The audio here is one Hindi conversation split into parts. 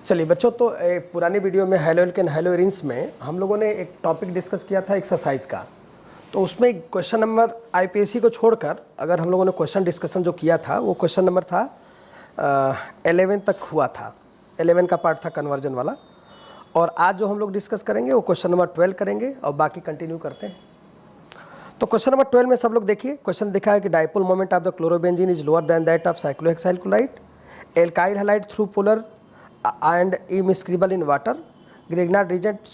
चलिए बच्चों, तो पुरानी वीडियो में हेलो एल्केन हेलो एरिन्स में हम लोगों ने एक टॉपिक डिस्कस किया था एक्सरसाइज का। तो उसमें क्वेश्चन नंबर आईपीएससी को छोड़कर अगर हम लोगों ने क्वेश्चन डिस्कशन जो किया था वो क्वेश्चन नंबर था 11 तक हुआ था। 11 का पार्ट था कन्वर्जन वाला। और आज जो हम लोग डिस्कस करेंगे वो क्वेश्चन नंबर 12 करेंगे और बाकी कंटिन्यू करते हैं। तो क्वेश्चन नंबर 12 में सब लोग देखिए, क्वेश्चन दिखा है कि dipole moment of the chlorobenzene is lower than that of cyclohexyl chloride, alkyl halide through polar and immiscible in water, Grignard reagent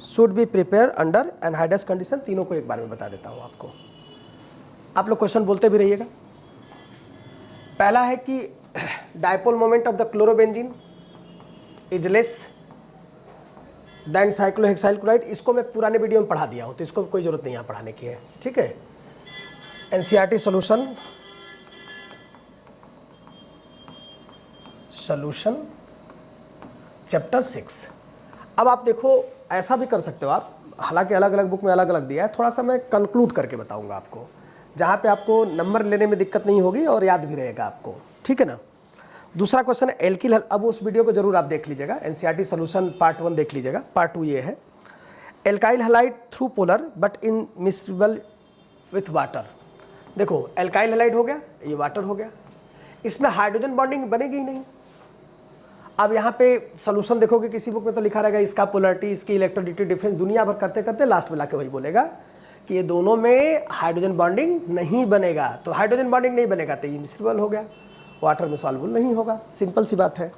should be prepared under anhydrous condition। तीनों को एक बार में बता देता हूँ आपको, आप लोग क्वेश्चन बोलते भी रहिएगा। पहला है कि dipole moment of the chlorobenzene is less than cyclohexyl chloride. इसको मैं पुराने वीडियो में पढ़ा दिया हूँ तो इसको कोई जरूरत नहीं यहाँ पढ़ाने की है, ठीक है। NCERT solution chapter 6। अब आप देखो, ऐसा भी कर सकते हो आप, हालांकि अलग अलग बुक में अलग अलग दिया है, थोड़ा सा मैं कंक्लूड करके बताऊंगा आपको, जहाँ पे आपको नंबर लेने में दिक्कत नहीं होगी और याद भी रहेगा आपको, ठीक है ना। दूसरा क्वेश्चन है एल्किल। अब उस वीडियो को जरूर आप देख लीजिएगा, एनसीईआरटी सॉल्यूशन पार्ट 1 देख लीजिएगा, पार्ट 2 ये है। Alkyl halide through polar but immiscible with water. देखो एल्काइल हैलाइड हो गया, ये वाटर हो गया, इसमें हाइड्रोजन बॉन्डिंग बनेगी ही नहीं। अब यहाँ पे सोल्यूशन देखोगे किसी बुक में तो लिखा रहेगा इसका पोलरिटी, इसकी इलेक्ट्रोनेगेटिव डिफरेंस, दुनिया भर करते करते लास्ट में लाके वही बोलेगा कि ये दोनों में हाइड्रोजन बॉन्डिंग नहीं बनेगा। तो हाइड्रोजन बॉन्डिंग नहीं बनेगा तो ये मिक्सिबल हो गया, वाटर में सॉल्युबल नहीं होगा, सिंपल सी बात है।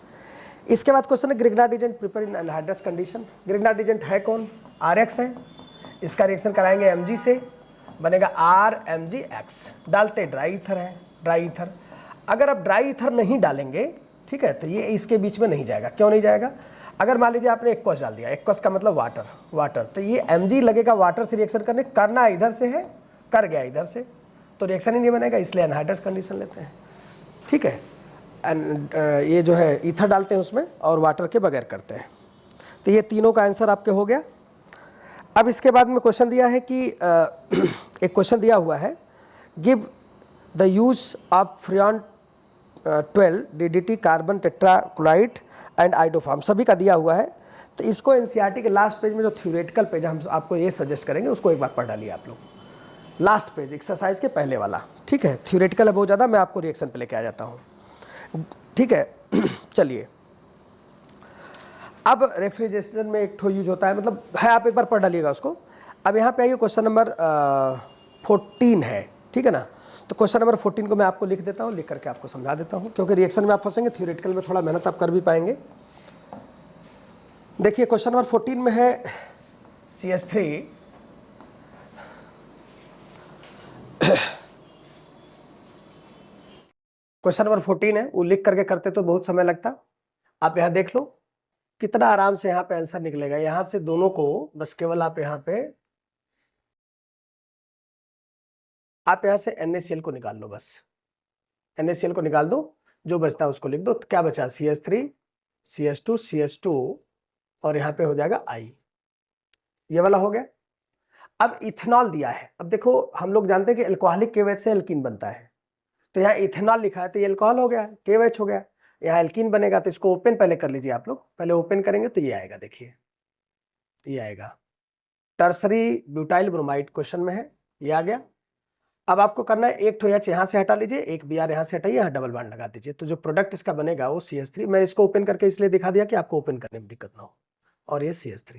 इसके बाद क्वेश्चन है Grignard agent prepare in anhydrous condition. Grignard agent है कौन? RX है। इसका रिएक्शन कराएंगे Mg से, बनेगा RMgX। डालते ड्राई ईथर है, ड्राई ईथर। अगर आप ड्राई ईथर नहीं डालेंगे, ठीक है, तो ये इसके बीच में नहीं जाएगा। क्यों नहीं जाएगा? अगर मान लीजिए आपने एक्वस डाल दिया, एक्वस का मतलब वाटर, तो ये Mg लगेगा वाटर से रिएक्शन करने, करना इधर से है, कर गया इधर से, तो रिएक्शन ही नहीं बनेगा, इसलिए अनहाइड्रस कंडीशन लेते हैं, ठीक है। ये जो है ईथर डालते हैं उसमें और वाटर के बगैर करते हैं। तो ये तीनों का आंसर आपके हो गया। अब इसके बाद में क्वेश्चन दिया है कि एक क्वेश्चन दिया हुआ है, give the use of freon 12 DDT carbon tetrachloride and iodoform, सभी का दिया हुआ है। तो इसको एनसीईआरटी के लास्ट पेज में जो थ्योरेटिकल पेज हम आपको ये सजेस्ट करेंगे उसको एक बार पढ़ डालिए आप लोग, लास्ट पेज एक्सरसाइज के पहले वाला, ठीक है। थ्योरेटिकल है बहुत ज़्यादा, मैं आपको रिएक्शन पे लेके आ जाता हूँ, ठीक है। चलिए, अब रेफ्रिजरेशन में एक ठो यूज होता है, मतलब है, आप एक बार पढ़ डालिएगा उसको। अब यहाँ पे आइए, क्वेश्चन नंबर 14 है, ठीक है ना। तो क्वेश्चन नंबर 14 को मैं आपको लिख देता हूँ, लिख करके आपको समझा देता हूँ, क्योंकि रिएक्शन में आप फंसेंगे, थ्योरेटिकल में थोड़ा मेहनत आप कर भी पाएंगे। देखिए क्वेश्चन नंबर 14 में है CH3 क्वेश्चन नंबर 14 है, वो लिख करके करते तो बहुत समय लगता। आप यहाँ देख लो कितना आराम से यहाँ पे आंसर निकलेगा। यहाँ से दोनों को बस केवल आप यहाँ से NaCl को निकाल लो, बस NaCl को निकाल दो, जो बचता है उसको लिख दो। तो क्या बचा? CH3 CH2 CH2 और यहाँ पे हो जाएगा I, ये वाला हो गया। अब इथेनॉल दिया है। अब देखो हम लोग जानते हैं कि एल्कोहलिक KOH से एल्कीन बनता है, तो यहाँ इथेनॉल लिखा है तो ये एल्कोहल हो गया, KOH हो गया, यहाँ एल्कीन बनेगा। तो इसको ओपन पहले कर लीजिए आप लोग, पहले ओपन करेंगे तो ये आएगा, देखिए ये आएगा, टर्सरी ब्यूटाइल ब्रोमाइड क्वेश्चन में है, ये आ गया। अब आपको करना है, एक तो H यहाँ से हटा लीजिए, एक Br यहाँ से हटाइए, यहाँ डबल बॉन्ड लगा दीजिए, तो जो प्रोडक्ट इसका बनेगा वो CH3। मैं इसको ओपन करके इसलिए दिखा दिया कि आपको ओपन करने में दिक्कत ना हो। और ये CH3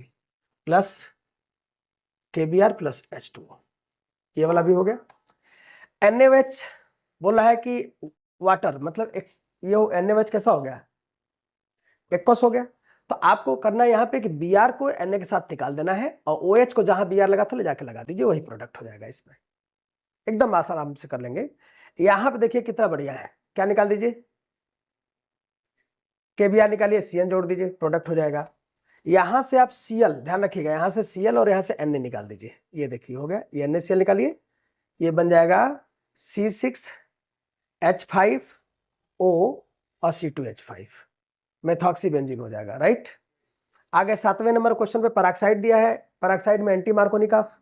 plus KBr plus H2O, ये वाला भी हो गया। NaOH बोल रहा है कि वाटर, मतलब एक ये NaOH कैसा हो गया? एक्वस हो गया। तो आपको करना है यहाँ पे कि Br को Na के साथ निकाल देना है और OH को जहां Br लगा था ले जाके लगा दीजिए, वही प्रोडक्ट हो जाएगा। इसमें एकदम आराम से कर लेंगे। यहां पे देखिए कितना बढ़िया है, क्या निकाल दीजिए, KBr निकालिए, CN जोड़ दीजिए, प्रोडक्ट हो जाएगा। यहां से आप Cl, ध्यान रखिएगा, यहां से Cl और यहां से Na निकाल दीजिए, ये देखिए हो गया, ये NaCl निकालिए, ये बन जाएगा C6H5O और C2H5, मेथॉक्सी बेंजीन हो जाएगा, राइट। आगे 7वें नंबर क्वेश्चन पे पराक्साइड दिया है। पराक्साइड में एंटी मार्कोनिकॉफ,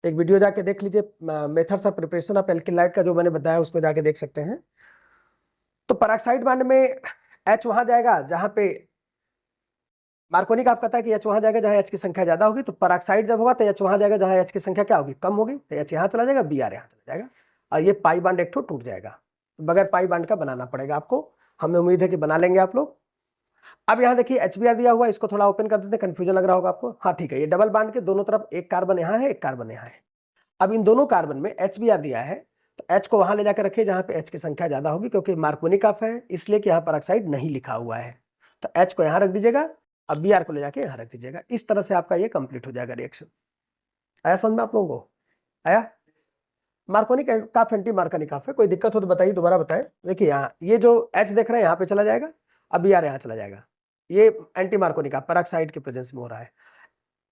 एक वीडियो जाके देख लीजिए, methods of preparation of alkyl halide का जो मैंने बताया उसमें जाके देख सकते हैं। तो पराक्साइड बांड में H वहां जाएगा जहां पे मार्कोनिक आप कहता है कि एच वहां जाएगा जहां एच की संख्या ज्यादा होगी, तो पेरोक्साइड जब होगा तो एच वहां जाएगा जहां एच की संख्या क्या होगी, कम होगी, तो एच यहाँ चला जाएगा, बी आर यहाँ चला जाएगा, और ये पाई बांड एक ठो टूट जाएगा। बगैर पाई बांड का बनाना पड़ेगा आपको, हमें उम्मीद है कि बना लेंगे आप लोग। अब यहाँ देखिए एच बी आर दिया हुआ है, इसको थोड़ा ओपन कर देते हैं, कंफ्यूजन लग रहा होगा आपको। हाँ ठीक है, ये डबल बांड के दोनों तरफ एक कार्बन यहाँ है, एक कार्बन यहाँ है। अब इन दोनों कार्बन में एच बी आर दिया है, तो एच को वहां ले जाकर रखिए जहां पे एच की संख्या ज्यादा होगी, क्योंकि मार्कोनिक ऑफ है इसलिए कि यहाँ पर ऑक्साइड नहीं लिखा हुआ है, तो एच को यहाँ रख दीजिएगा, अब बी आर को ले जाके यहाँ रख दीजिएगा। इस तरह से आपका ये कंप्लीट हो जाएगा रिएक्शन। आया समझ में आप लोगों को? आया? मार्कोनिक काफ एंटी मार्कोनिक काफ है, कोई दिक्कत हो तो बताइए, दोबारा बताएं। देखिए यहाँ ये जो एच देख रहे हैं यहाँ पे चला जाएगा, अब बी आर यहाँ चला जाएगा, ये एंटी मार्कोनिक ऑफ पेरोक्साइड के प्रेजेंस में हो रहा है।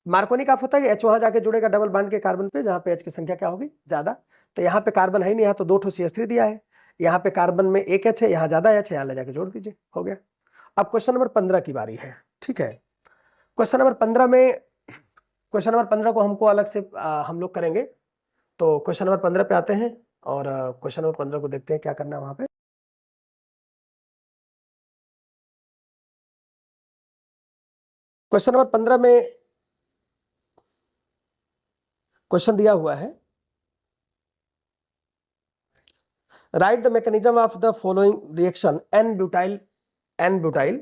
मार्कोनिक ऑफ होता है कि एच वहां जाके जुड़ेगा डबल बॉन्ड के कार्बन पे जहां पे एच की संख्या क्या होगी, ज्यादा। तो यहाँ पे कार्बन है ही नहीं, यहाँ तो 2 ठो CH3 दिया है, यहाँ पे कार्बन में एक एच है, यहाँ ज्यादा एच है, यहाँ ले जाके जोड़ दीजिए, हो गया। अब क्वेश्चन नंबर 15 की बारी है, ठीक है। क्वेश्चन नंबर 15 में, क्वेश्चन नंबर 15 को हमको अलग से हम लोग करेंगे, तो क्वेश्चन नंबर 15 पे आते हैं और क्वेश्चन नंबर 15 को देखते हैं क्या करना है वहां पे। क्वेश्चन नंबर 15 में क्वेश्चन दिया हुआ है, write the mechanism of the following reaction N butyl, N butyl.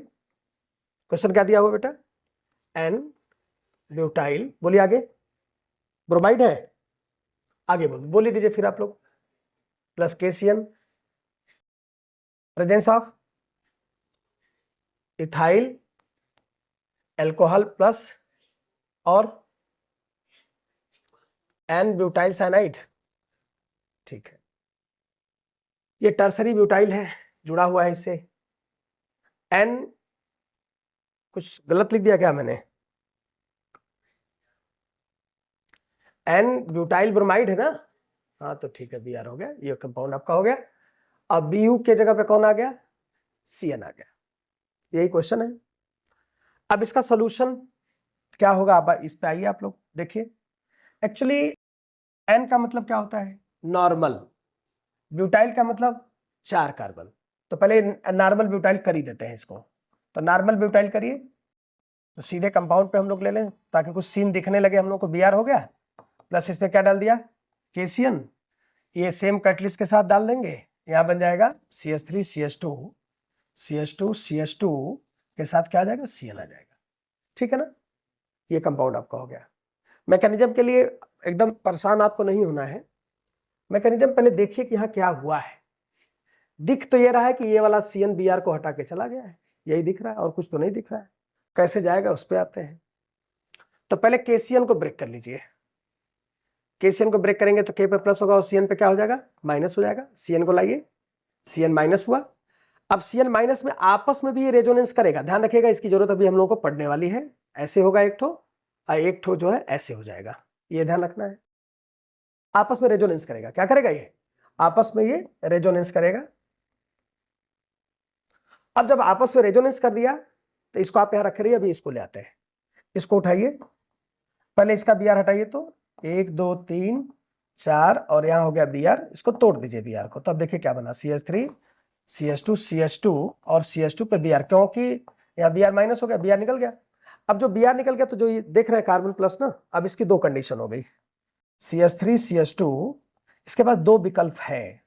Question क्या दिया हुआ बेटा, एन ब्यूटाइल, बोलिए आगे, ब्रोमाइड है, आगे बोलिए दीजिए फिर आप लोग, plus KCN, presence of ethyl alcohol plus और एन ब्यूटाइल साइनाइड, ठीक है। ये टर्सरी ब्यूटाइल है, जुड़ा हुआ है इससे। एन कुछ गलत लिख दिया क्या मैंने, एन ब्यूटाइल ब्रोमाइड है ना, हाँ तो ठीक है, बी आर हो गया, ये कंपाउंड आपका हो गया। अब बी यू के जगह पे कौन आ गया, सी एन आ गया, यही क्वेश्चन है। अब इसका सोल्यूशन क्या होगा, आप इस पे आइए आप लोग देखिए। एक्चुअली एन का मतलब क्या होता है, नॉर्मल, ब्यूटाइल का मतलब 4 कार्बन, तो पहले नॉर्मल ब्यूटाइल कर ही देते हैं इसको। तो नॉर्मल ब्यूटाइल करिए, तो सीधे कंपाउंड पे हम लोग ले लें ताकि कुछ सीन दिखने लगे हम लोग को, बी आर हो गया, प्लस इसमें क्या डाल दिया, केसीएन, ये सेम कैटलिस्ट के साथ डाल देंगे, यहाँ बन जाएगा CH3 CH2, CH2 CH2 के साथ क्या आ जाएगा, CN आ जाएगा, ठीक है ना। ये कंपाउंड आपका हो गया। मैकेनिज्म के लिए एकदम परेशान आपको नहीं होना है, मैकेनिज्म पहले देखिए कि यहाँ क्या हुआ है। दिख तो ये रहा है कि ये वाला CN BR को हटा के चला गया है, यही दिख रहा है, और कुछ तो नहीं दिख रहा है। कैसे जाएगा उस पर आते हैं। तो पहले KCN को ब्रेक कर लीजिए, KCN को ब्रेक करेंगे तो K पे प्लस होगा और CN पे क्या हो जाएगा, माइनस हो जाएगा। CN को लाइए, CN माइनस हुआ। अब CN माइनस में आपस में भी ये रेजोनेंस करेगा, ध्यान रखिएगा, इसकी जरूरत अभी हम लोगों को पड़ने वाली है। ऐसे होगा एक ठो, और एक ठो जो है ऐसे हो जाएगा, ये ध्यान रखना है। आपस में रेजोनेंस करेगा, क्या करेगा ये, आपस में ये रेजोनेंस करेगा। अब जब आपस में रेजोनेंस कर दिया तो इसको आप यहां रख रही है, अभी इसको ले आते हैं, इसको उठाइए, पहले इसका बी आर हटाइए, तो 1 2 3 4 और यहां हो गया बी आर, इसको तोड़ दीजिए बी आर को, तो अब देखिए क्या बना, CH3 CH2 CH2 और CH2 पे बी आर, क्योंकि यहाँ बी आर माइनस हो गया, बी आर निकल गया। अब जो बी आर निकल गया तो जो ये देख रहे हैं कार्बन प्लस ना, अब इसकी 2 कंडीशन हो गई, CH3 CH2, इसके पास 2 विकल्प है,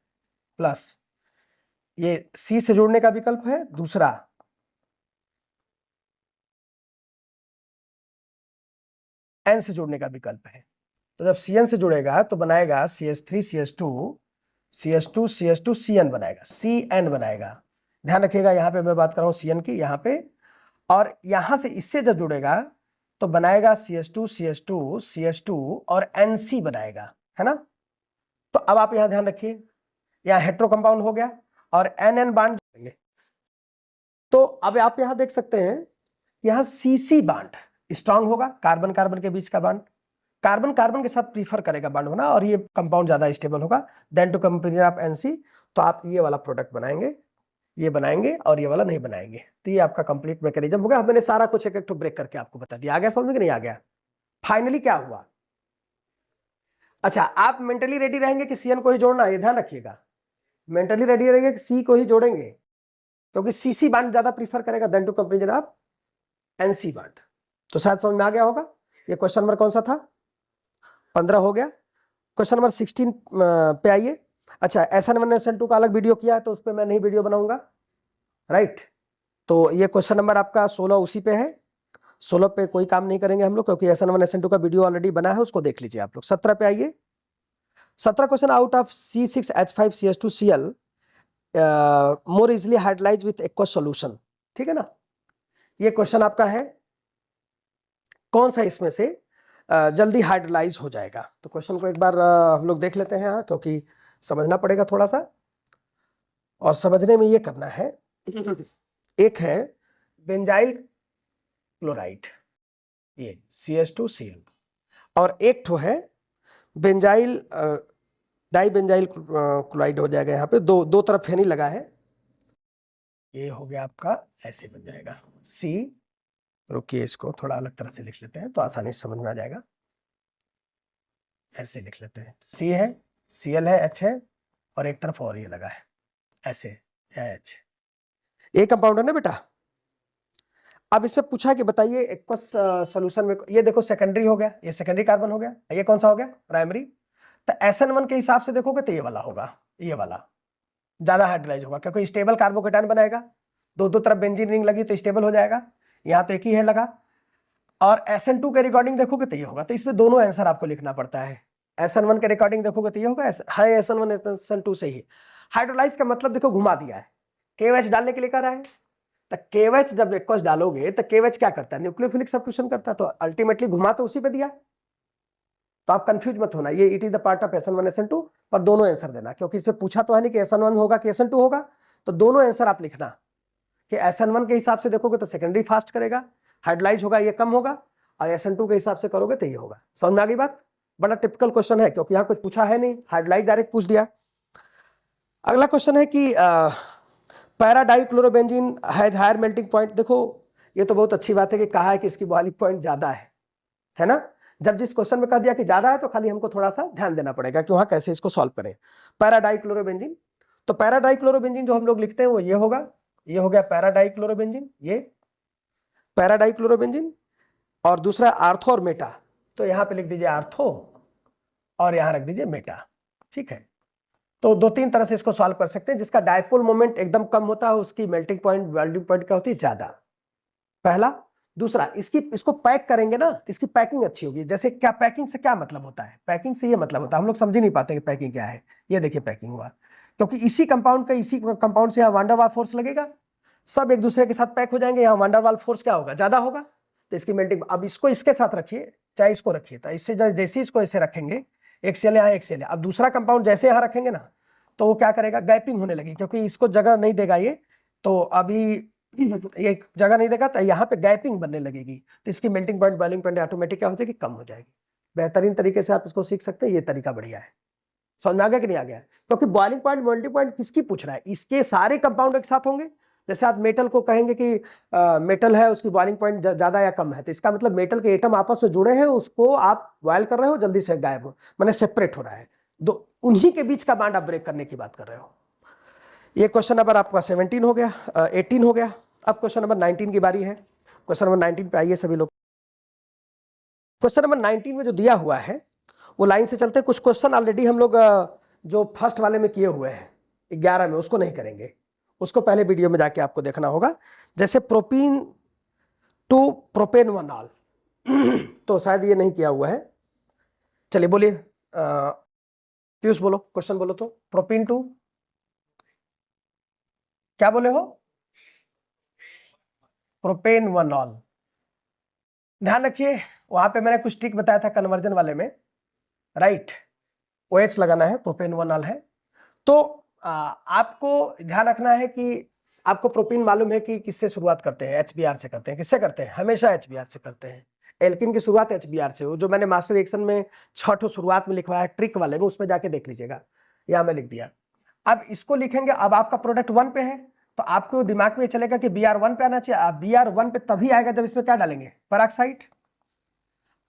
प्लस ये C से जुड़ने का विकल्प है, दूसरा N से जुड़ने का विकल्प है। तो जब CN से जुड़ेगा तो बनाएगा CH3 CH2 CH2 CH2 CN बनाएगा, CN बनाएगा। ध्यान रखिएगा यहाँ पे मैं बात कर रहा हूँ CN की, यहाँ पे, और यहां से इससे जब जुड़ेगा तो बनाएगा CH2 CH2 CH2 और NC बनाएगा, है ना। तो अब आप यहां ध्यान रखिए, यहाँ हेट्रो कंपाउंड हो गया और NN बांड जोड़ेंगे, तो अब आप यहां देख सकते हैं यहां CC बांड स्ट्रांग होगा, कार्बन कार्बन के बीच का बांड, कार्बन कार्बन के साथ प्रीफर करेगा बांड होना, और ये कंपाउंड ज्यादा स्टेबल होगा then to comparison of NC। तो आप ये वाला प्रोडक्ट बनाएंगे, ये बनाएंगे और ये वाला नहीं बनाएंगे, तो ये आपका कंप्लीट मैकेनिज्म होगा। मैंने सारा कुछ एक एक तो ब्रेक करके आपको बता दिया, आ गया समझ में कि नहीं आ गया। फाइनली क्या हुआ, अच्छा आप मेंटली रेडी रहेंगे कि CN को ही जोड़ना है, ये ध्यान रखिएगा, मेंटली रेडी रहेंगे कि C को ही जोड़ेंगे, क्योंकि CC बांड ज्यादा प्रीफर करेगा then to comparison of NC word. तो शायद समझ में आ गया होगा। ये क्वेश्चन नंबर कौन सा था? 15 हो गया। क्वेश्चन नंबर 16 पे आइए। अच्छा, SN1 SN2 का अलग वीडियो किया है तो उस पर मैं नहीं वीडियो बनाऊंगा, राइट। तो ये क्वेश्चन नंबर आपका 16 उसी पे है। 16 पे कोई काम नहीं करेंगे हम लोग, क्योंकि SN1 SN2 का वीडियो ऑलरेडी बना है, उसको देख लीजिए आप लोग। 17 पे आइए। 17 question, out of C6H5CH2Cl more easily hydrolyse with aqueous solution. ठीक है ना, ये क्वेश्चन आपका है कौन सा इसमें से जल्दी हाइड्रोलाइज हो जाएगा। तो क्वेश्चन को एक बार हम लोग देख लेते हैं यहाँ, क्योंकि समझना पड़ेगा थोड़ा सा, और समझने में ये करना है। एक है बेंजाइल क्लोराइड, ये CH2Cl, और एक ठो है बेंजाइल डाई बेंजाइल क्लोराइड हो जाएगा। यहाँ पे दो तरफ फेनी लगा है, ये हो गया आपका, ऐसे बन जाएगा C। रुकिए, इसको थोड़ा अलग तरह से लिख लेते हैं तो आसानी से समझ में आ जाएगा। ऐसे लिख लेते हैं, C है, Cl है, H है, और एक तरफ और ये लगा है, ऐसे H। एक कंपाउंड है ना बेटा। अब इसमें पूछा कि बताइए एक्वस सॉल्यूशन में, ये देखो सेकेंडरी हो गया, ये सेकेंडरी कार्बन हो गया, ये कौन सा हो गया? प्राइमरी। तो SN1 के हिसाब से देखोगे तो ये वाला होगा, ये वाला ज्यादा हाइड्रोलाइज होगा, क्योंकि स्टेबल कार्बोकेटायन बनाएगा। दो तरफ बेंजीन रिंग लगी तो स्टेबल हो जाएगा। यहाँ तो एक ही है लगा। और SN2 के रिकॉर्डिंग देखोगे तो ये होगा। तो इसमें दोनों आंसर आपको लिखना पड़ता है। SN1 के रिकॉर्डिंग देखोगे तो ये होगा, है SN1 SN2 से ही। हाइड्रोलाइज का मतलब देखो घुमा दिया है, KOH डालने के लिए कह रहा है। तो KOH जब एक्वस डालोगे तो KOH क्या करता है? न्यूक्लियोफिलिक सब्स्टिट्यूशन करता है। तो अल्टीमेटली घुमा तो उसी पे दिया। तो आप कंफ्यूज मत होना, ये it is the part of SN1 SN2, पर दोनों आंसर देना, क्योंकि इसमें पूछा तो है नहीं कि SN1 होगा कि SN2 होगा। तो दोनों आंसर आप लिखना कि SN1 के हिसाब से देखोगे तो सेकेंडरी फास्ट करेगा, हाइड्रोलाइज होगा, ये कम होगा, और SN2 के हिसाब से करोगे तो ये होगा। समझ में आ गई बात? बड़ा टिपिकल क्वेश्चन है, क्योंकि यहाँ कुछ पूछा है नहीं, हाइड्रोलाइज डायरेक्ट पूछ दिया। अगला क्वेश्चन है कि पैराडाइक्लोरोबेंजीन हैज हायर मेल्टिंग पॉइंट। देखो ये तो बहुत अच्छी बात है कि कहा है कि इसकी बॉइलिंग पॉइंट ज्यादा है ना। जब जिस क्वेश्चन में कह दिया कि ज्यादा है तो खाली हमको थोड़ा सा ध्यान देना पड़ेगा कि वहां कैसे इसको सॉल्व करें। पैराडाइक्लोरोबेंजीन, तो पैराडाइक्लोरोबेंजीन जो हम लोग लिखते हैं वो ये होगा, ये हो गया पैराडाइक्लोरोबेंजीन, ये पैराडाइक्लोरोबेंजीन। और दूसरा आर्थो और मेटा, तो यहां पे लिख दीजिए आर्थो और यहां रख दीजिए मेटा। ठीक है, तो 2-3 तरह से इसको सॉल्व कर सकते हैं। जिसका डायपोल मोमेंट एकदम कम होता है उसकी मेल्टिंग पॉइंट वेल्डिंग पॉइंट क्या होती है? ज्यादा, पहला। दूसरा, इसको पैक करेंगे ना तो इसकी पैकिंग अच्छी होगी। जैसे क्या पैकिंग से क्या मतलब होता है? पैकिंग से ये मतलब होता है, हम लोग समझ ही नहीं पाते कि पैकिंग क्या है। ये देखिए पैकिंग हुआ, क्योंकि इसी कंपाउंड से यहाँ वान डेर वाल फोर्स लगेगा, सब एक दूसरे के साथ पैक हो जाएंगे, यहाँ वान डेर वाल फोर्स क्या होगा? ज्यादा होगा, तो इसकी मेल्टिंग। अब इसको इसके साथ रखिए, चाहे इसको रखिए, तो इससे जैसे इसको ऐसे रखेंगे, एक सेल यहाँ एक सेल, अब दूसरा कंपाउंड जैसे यहाँ रखेंगे ना तो वो क्या करेगा? गैपिंग होने लगी, क्योंकि इसको जगह नहीं देगा ये, तो अभी ये जगह नहीं देगा तो यहाँ पे गैपिंग बनने लगेगी, तो इसकी melting point boiling point automatic क्या हो जाएगी? कम हो जाएगी। बेहतरीन तरीके से आप इसको सीख सकते हैं, ये तरीका बढ़िया है। समझ में आ गया कि नहीं आ गया? क्योंकि बॉइलिंग पॉइंट मेल्टिंग पॉइंट किसकी पूछ रहा है? इसके सारे कंपाउंड एक साथ होंगे। जैसे आप मेटल को कहेंगे कि मेटल है, उसकी बॉइलिंग पॉइंट ज्यादा या कम है, तो इसका मतलब मेटल के एटम आपस में जुड़े हैं, उसको आप बॉयल कर रहे हो, जल्दी से गायब हो, माने सेपरेट हो रहा है, दो उन्हीं के बीच का बॉन्ड आप ब्रेक करने की बात कर रहे हो। ये क्वेश्चन नंबर आपका 17 हो गया, 18 हो गया। अब क्वेश्चन नंबर 19 की बारी है। क्वेश्चन नंबर 19 पे आइए सभी लोग। क्वेश्चन नंबर 19 में जो दिया हुआ है वो लाइन से चलते हैं। कुछ क्वेश्चन ऑलरेडी हम लोग जो फर्स्ट वाले में किए हुए हैं 11 में, उसको नहीं करेंगे, उसको पहले वीडियो में जाके आपको देखना होगा। जैसे प्रोपीन टू प्रोपेनोनॉल, तो शायद ये नहीं किया हुआ है। चलिए बोलिए, पीयूष बोलो, क्वेश्चन बोलो। तो प्रोपीन टू क्या बोले हो? प्रोपेनोनॉल। ध्यान रखिए, वहां पे मैंने कुछ ट्रिक बताया था कन्वर्जन वाले में, राइट। OH लगाना है, प्रोपेनोनॉल है। तो आपको ध्यान रखना है कि आपको प्रोपीन मालूम है कि किससे शुरुआत करते हैं? HBr से करते हैं। किससे करते हैं? हमेशा HBr से करते हैं। एल्किन की शुरुआत HBr से हो, जो मैंने मास्टर रिएक्शन में 6 शुरुआत में लिखवाया ट्रिक वाले में, उसमें जाके देख लीजिएगा, यहां मैं लिख दिया। अब इसको लिखेंगे, अब आपका प्रोडक्ट 1 पे है, तो आपको दिमाग में चलेगा कि Br1 पे आना चाहिए। Br1 पे तभी आएगा जब इसमें क्या डालेंगे? पेरोक्साइड।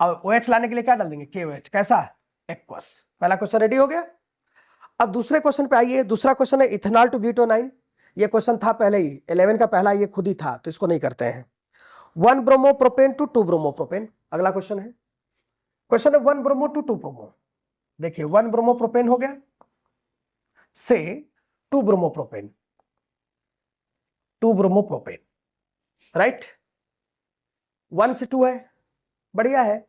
और OH लाने के लिए क्या डाल देंगे? KOH। कैसा? एक्वस। पहला क्वेश्चन रेडी हो गया। अब दूसरे क्वेश्चन पे आइए। दूसरा क्वेश्चन है इथेनॉल टू ब्यूटानाइन। ये क्वेश्चन था पहले ही, 11 का पहला ये खुद ही था, तो इसको नहीं करते हैं। 1 ब्रोमोप्रोपेन टू 2 ब्रोमोप्रोपेन। अगला क्वेश्चन है, क्वेश्चन है 1 ब्रोमो टू 2 ब्रोमो। देखिए 1 ब्रोमोप्रोपेन हो गया से 2 ब्रोमोप्रोपेन, 2 ब्रोमोप्रोपेन, राइट। 1 से 2 है, बढ़िया है।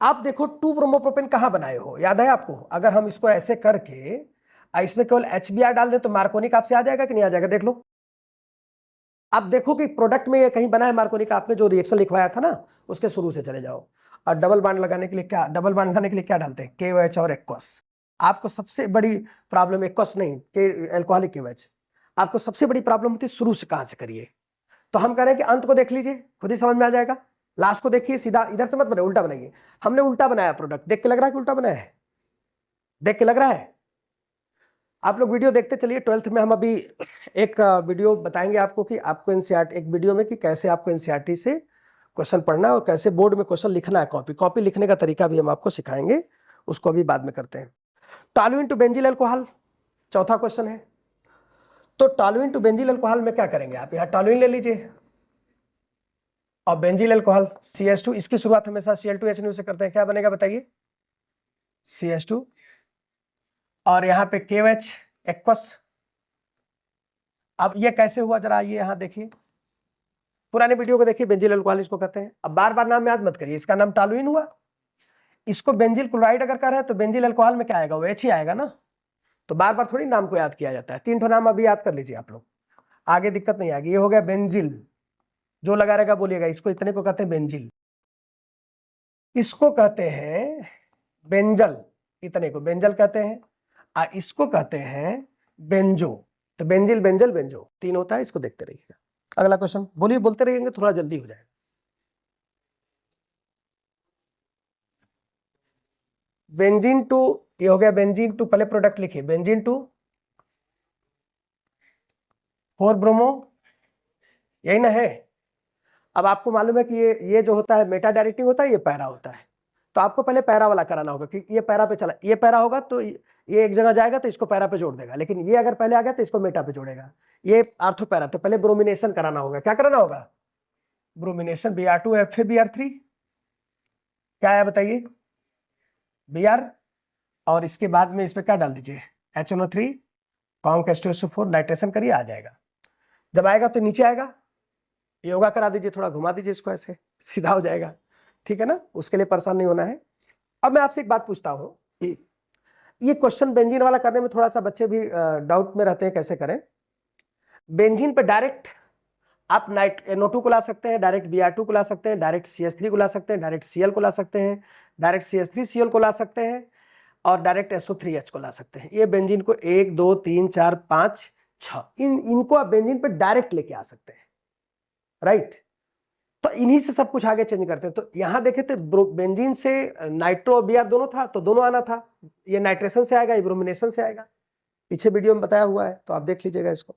आप देखो 2 ब्रोमोप्रोपेन कहां बनाए हो, याद है आपको? अगर हम इसको ऐसे करके इसमें केवल HBr डाल दें तो मार्कोनिक आपसे आ जाएगा कि नहीं आ जाएगा? देख लो, आप देखो कि प्रोडक्ट में ये कहीं बना है मार्कोनिक, आपने जो रिएक्शन लिखवाया था ना उसके शुरू से चले जाओ। और डबल बॉन्ड लगाने के लिए क्या, डबल बॉन्ड लगाने के लिए क्या डालते हैं? KOH और एक्वस। आपको सबसे बड़ी प्रॉब्लम एक्वस नहीं, के एल्कोहलिक KOH। आपको सबसे बड़ी प्रॉब्लम होती है शुरू से कहां से करिए। तो हम कह रहे हैं कि अंत को देख लीजिए, खुद ही समझ में आ जाएगा। लास्ट को देखिए, सीधा इधर से मत बनाइए, उल्टा बनाइए। हमने उल्टा बनाया प्रोडक्ट, देख के लग रहा है कि उल्टा बनाया है? देख के लग रहा है? आप लोग वीडियो देखते चलिए। 12th में हम अभी एक वीडियो बताएंगे आपको कि आपको एनसीईआरटी, एक वीडियो में कि कैसे आपको एनसीईआरटी से क्वेश्चन पढ़ना है और कैसे बोर्ड में क्वेश्चन लिखना है। कॉपी लिखने का तरीका भी हम आपको सिखाएंगे, उसको अभी बाद में करते हैं। टॉल्यूइन टू बेंजील अल्कोहल, चौथा क्वेश्चन है। तो टॉल्यूइन टू बेंजील अल्कोहल में क्या करेंगे आप? यहाँ टॉल्यूइन ले लीजिए और बेंजील अल्कोहल CH2, इसकी शुरुआत हमेशा Cl2H से करते हैं। क्या बनेगा बताइए? CH2, और यहाँ पे KOH एक्वस। अब ये कैसे हुआ जरा ये यहाँ देखिए, पुराने वीडियो को देखिए। बेंजील अल्कोहल इसको कहते हैं। अब बार बार नाम याद मत करिए, इसका नाम टॉल्यूइन हुआ। इसको बेंजील क्लोराइड अगर कर रहे हैं तो बेंजील अल्कोहल में क्या आएगा? वो H ही आएगा ना। तो बार बार थोड़ी नाम को याद किया जाता है। 3 ठो नाम अभी याद कर लीजिए आप लोग, आगे दिक्कत नहीं आएगी। ये हो गया बेंजील, जो लगा रहेगा बोलिएगा। इसको इतने को कहते हैं बेंजील, इसको कहते हैं बेंजल, इतने को बेंजल कहते हैं। इसको कहते हैं बेंजो। तो बेंजिल, बेंजल, बेंजो 3 होता है। इसको देखते रहिएगा। अगला क्वेश्चन बोलिए, बोलते रहिएंगे थोड़ा जल्दी हो जाएगा। बेंजीन टू, ये हो गया बेंजीन टू, पहले प्रोडक्ट लिखिए। बेंजीन टू 4 ब्रोमो, यही ना है? अब आपको मालूम है कि ये जो होता है मेटा डायरेक्टिंग होता है, ये पैरा होता है। तो आपको पहले पैरा वाला कराना होगा कि ये पैरा पे चला, ये पैरा होगा तो ये एक जगह जाएगा तो इसको पैरा पे जोड़ देगा। लेकिन ये अगर पहले आ गया तो इसको मेटा पे जोड़ेगा। ये आर्थो पैरा, तो पहले ब्रोमिनेशन कराना होगा। क्या कराना होगा? ब्रोमिनेशन। Br2 FeBr3, क्या है बताइए? Br, और इसके बाद में इस पे क्या डाल दीजिए? HNO3 कॉन्क H2SO4, नाइट्रेशन करिए, आ जाएगा। जब आएगा तो नीचे आएगा, योगा करा दीजिए, थोड़ा घुमा दीजिए इसको, ऐसे सीधा हो जाएगा। ठीक है ना? उसके लिए परेशान नहीं होना है। अब मैं आपसे एक बात पूछता हूं कि ये क्वेश्चन बेंजीन वाला करने में थोड़ा सा बच्चे भी डाउट में रहते हैं, कैसे करें। बेंजीन पे डायरेक्ट आप NO2 को ला सकते हैं, डायरेक्ट Br2 को ला सकते हैं, डायरेक्ट CH3 को ला सकते हैं, डायरेक्ट Cl को ला सकते हैं, डायरेक्ट CH3Cl को ला सकते हैं, और डायरेक्ट SO3H को ला सकते हैं। ये बेंजीन को 1 2 3 4 5 6 इनको आप बेंजीन पे डायरेक्ट लेके आ सकते हैं, राइट। तो इन्हीं से सब कुछ आगे चेंज करते हैं। तो यहां देखे तो बेंजीन से नाइट्रो और Br दोनों था, तो दोनों आना था। ये नाइट्रेशन से आएगा, ये ब्रोमिनेशन से आएगा। पीछे वीडियो में बताया हुआ है, तो आप देख लीजिएगा इसको।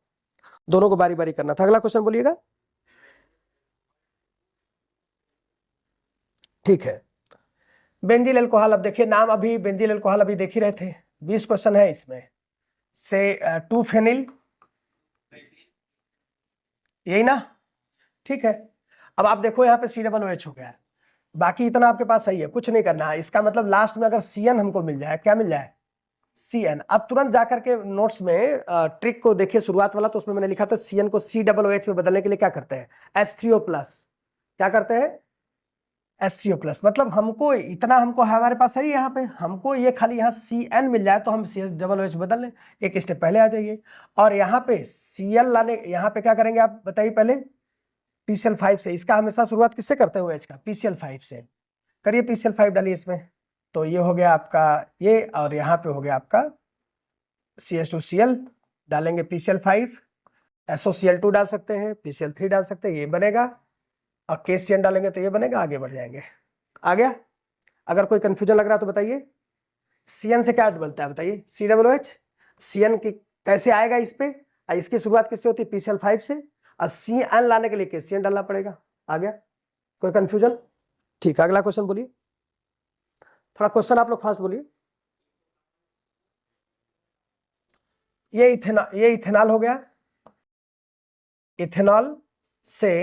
दोनों को बारी बारी करना था। अगला क्वेश्चन बोलिएगा। ठीक है, बेंजील अल्कोहल। अब देखिए नाम, अभी बेंजील अल्कोहल अभी देख ही रहे थे। 20 क्वेश्चन है इसमें से 2 फेनिल, यही ना? ठीक है। अब आप देखो यहाँ पे COOH हो गया है, बाकी इतना आपके पास सही है, कुछ नहीं करना है। इसका मतलब लास्ट में अगर CN हमको मिल जाए, क्या मिल जाए? CN। अब तुरंत जाकर के नोट्स में ट्रिक को देखिए, शुरुआत वाला, तो उसमें मैंने लिखा था CN को COOH में बदलने के लिए क्या करते हैं? H3O+। क्या करते हैं? H3O+। मतलब हमको इतना, हमको हमारे पास है यहाँ पे, हमको ये खाली यहाँ CN मिल जाए तो हम CH बदल लें, एक स्टेप पहले आ जाइए। और यहाँ पे Cl लाने, यहाँ पे क्या करेंगे आप बताइए? पहले PCl5 से। इसका हमेशा शुरुआत किससे करते हो? H का PCl5 से करिए। PCl5 डालिए इसमें, तो ये हो गया आपका ये, और यहाँ पे हो गया आपका CH2Cl। डालेंगे PCl5, SOCl2 डाल सकते हैं, PCl3 डाल सकते हैं, ये बनेगा। और KCN डालेंगे तो ये बनेगा। आगे बढ़ जाएंगे। आ गया? अगर कोई कंफ्यूजन लग रहा है तो बताइए। CN से क्या बनता है बताइए? COOH। CN की कैसे आएगा इस पे? इसकी शुरुआत किससे होती है? PCl5 से। और CN लाने के लिए KCN डालना पड़ेगा। आ गया? कोई कंफ्यूजन? ठीक है, अगला क्वेश्चन बोलिए। थोड़ा क्वेश्चन आप लोग फास्ट बोलिए। ये इथेनॉल हो गया। इथेनॉल से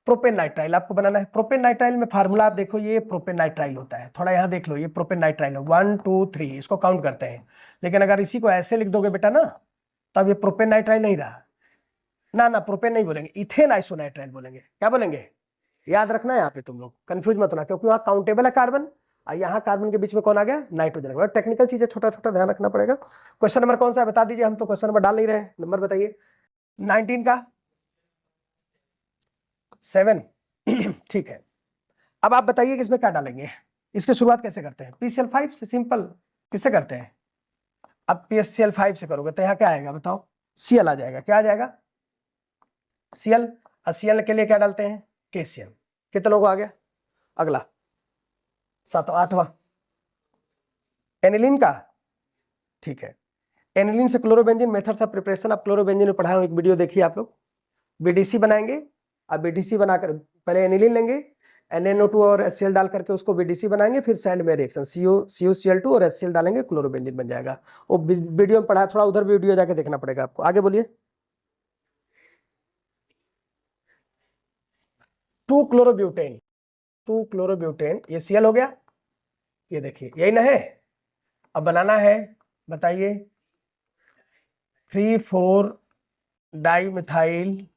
प्रोपेन नाइट्राइल आपको बनाना है। प्रोपेन नाइट्राइल में फार्मूला आप देखो, ये प्रोपेन नाइट्राइल होता है, थोड़ा यहाँ देख लो, ये प्रोपेन नाइट्राइल है, 1 2 3 इसको काउंट करते हैं। लेकिन अगर इसी को ऐसे लिख दोगे बेटा ना, तब ये प्रोपेन नाइट्राइल नहीं रहा ना, ना प्रोपेन नहीं बोलेंगे, इथेन आइसोनाइट्राइल बोलेंगे। क्या बोलेंगे? याद रखना है यहाँ पे, तुम लोग कंफ्यूज मत होना, क्योंकि वहाँ काउंटेबल है कार्बन, और यहाँ कार्बन के बीच में कौन आ गया? नाइट्रोजन। टेक्निकल चीजें छोटा छोटा ध्यान रखना पड़ेगा। क्वेश्चन नंबर कौन सा है बता दीजिए, हम तो क्वेश्चन नंबर डाल नहीं रहे, नंबर बताइए। 19 का 7 ठीक है। अब आप बताइए कि इसमें क्या डालेंगे, इसकी शुरुआत कैसे करते हैं? PCl5 से, सिंपल। किससे करते हैं? अब PCl5 से करोगे तो यहाँ क्या आएगा बताओ? Cl आ जाएगा। क्या आ जाएगा? Cl। Cl के लिए क्या डालते हैं? KCl। कितने लोगों को आ गया? अगला 7वां 8वां एनिलीन का, ठीक है। एनिलीन से क्लोरोबेंजीन, मेथड्स ऑफ प्रिपरेशन। आप क्लोरोबेंजीन में पढ़ाए हो, एक वीडियो देखिए आप लोग। BDC बनाएंगे। अब BDC बनाकर पहले एनिलीन लेंगे, NaNO2 और HCl डाल करके उसको BDC बनाएंगे, फिर सैंड में रिएक्शन CuCl2 और HCl डालेंगे, क्लोरोबेंजीन बन जाएगा। वो वीडियो में पढ़ा, थोड़ा उधर वीडियो जाके देखना पड़ेगा आपको। आगे बोलिए। 2 क्लोरोब्यूटेन, 2 क्लोरोब्यूटेन, ये Cl हो गया, ये देखिए यही ना है। अब बनाना है, बताइए। 3,4 डाइमिथाइल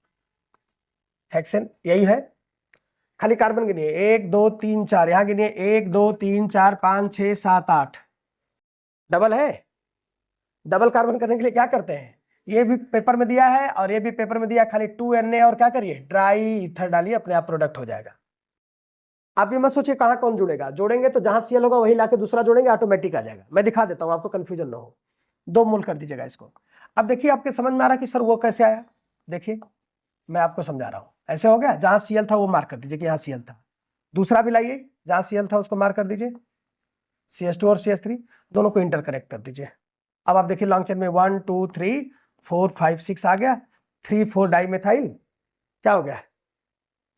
हेक्सेन, यही है। खाली कार्बन गिनिए, 1 2 3 4, यहां गिनिए 1 2 3 4 5 6 7 8। डबल है। डबल कार्बन करने के लिए क्या करते हैं? ये भी पेपर में दिया है और ये भी पेपर में दिया, खाली 2Na और क्या करिए, ड्राई ईथर डालिए, अपने आप प्रोडक्ट हो जाएगा। आप ये मत सोचिए कहां कौन जुड़ेगा, जोड़ेंगे तो जहां Cl होगा वही लाके दूसरा जोड़ेंगे, ऑटोमेटिक आ जाएगा। मैं दिखा देता हूं आपको, कंफ्यूजन ना हो। 2 मोल कर दीजिएगा इसको। अब देखिए आपके समझ में आ रहा है कि सर वो कैसे आया? देखिए मैं आपको समझा रहा हूं। ऐसे हो गया, जहां Cl था वो मार्क कर दीजिए कि यहाँ Cl था। दूसरा भी लाइए, जहां Cl था उसको मार्क कर दीजिए, CH2 और CH3 दोनों को इंटर कनेक्ट कर दीजिए। अब आप देखिए लॉन्ग चेन में 1 2 3 4 5 6 आ गया, 3 4 डाइमेथाइल क्या हो गया?